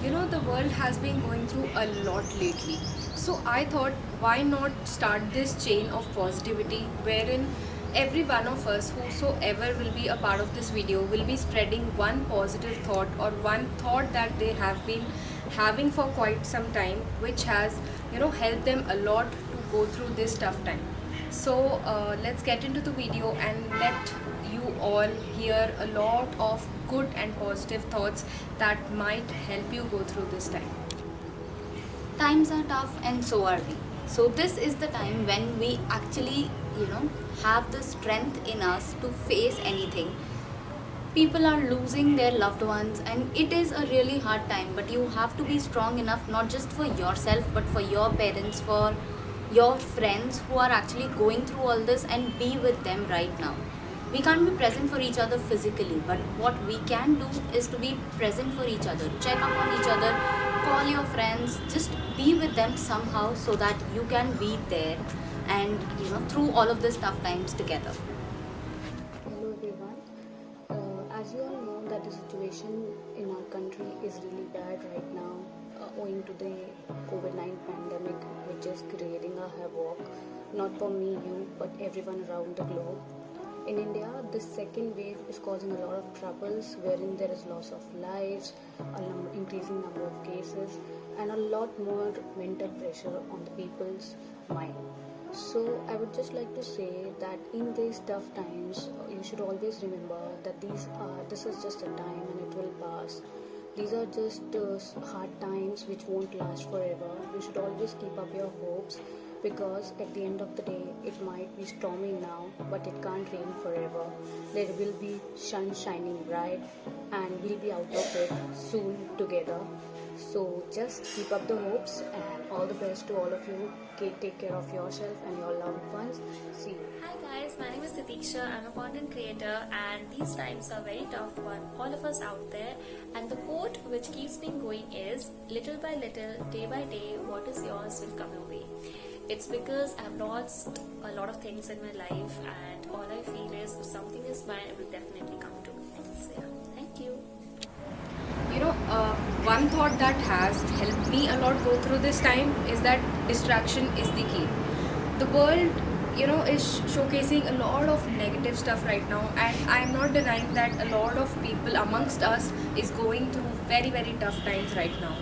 The world has been going through a lot lately. So I thought, why not start this chain of positivity wherein every one of us, whosoever will be a part of this video, will be spreading one positive thought or one thought that they have been having for quite some time, which has, helped them a lot to go through this tough time. So let's get into the video and let you all hear a lot of good and positive thoughts that might help you go through this time. Times are tough and so are we. So this is the time when we actually, have the strength in us to face anything. People are losing their loved ones and it is a really hard time, but you have to be strong enough not just for yourself but for your parents, for your friends who are actually going through all this, and be with them right now. We can't be present for each other physically, but what we can do is to be present for each other, check up on each other, call your friends, just be with them somehow so that you can be there and through all of these tough times together. Hello everyone. As you all know that the situation in our country is really bad right now, owing to the COVID-19 pandemic, which is creating a havoc, not for me, you, but everyone around the globe. In India, this second wave is causing a lot of troubles, wherein there is loss of lives, increasing number of cases, and a lot more mental pressure on the people's mind. So I would just like to say that in these tough times, you should always remember that this is just a time and it will pass. These are just hard times which won't last forever. You should always keep up your hopes, because at the end of the day it might be stormy now, but it can't rain forever. There will be sun shining bright and we'll be out of it soon together. So just keep up the hopes and all the best to all of you. Take care of yourself and your loved ones. See you. Hi guys, my name is Titiksha. I'm a content creator and these times are very tough for all of us out there. And the quote which keeps me going is, little by little, day by day, what is yours will come your way. It's because I've lost a lot of things in my life and all I feel is if something is mine, it will definitely come to me. So yeah, thank you. One thought that has helped me a lot go through this time is that distraction is the key. The world, is showcasing a lot of negative stuff right now, and I am not denying that a lot of people amongst us is going through very, very tough times right now.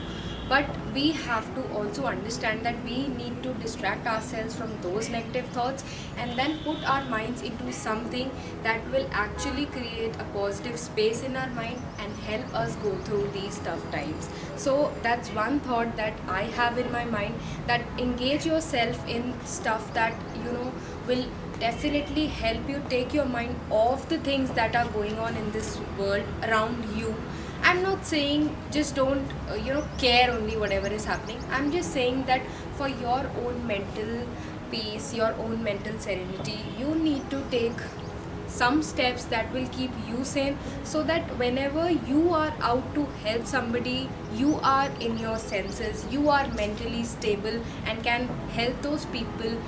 But we have to also understand that we need to distract ourselves from those negative thoughts and then put our minds into something that will actually create a positive space in our mind and help us go through these tough times. So that's one thought that I have in my mind, that engage yourself in stuff that will definitely help you take your mind off the things that are going on in this world around you. I'm not saying just don't care only whatever is happening. I'm just saying that for your own mental peace, your own mental serenity, you need to take some steps that will keep you sane, so that whenever you are out to help somebody, you are in your senses, you are mentally stable and can help those people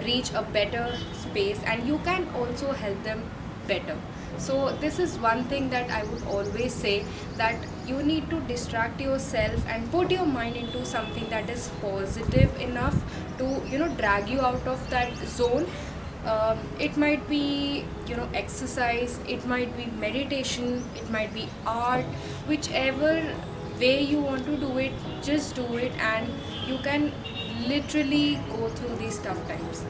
reach a better space, and you can also help them better. So this is one thing that I would always say, that you need to distract yourself and put your mind into something that is positive enough to drag you out of that zone. It might be exercise, it might be meditation, it might be art, whichever way you want to do it, just do it, and you can literally go through these tough times.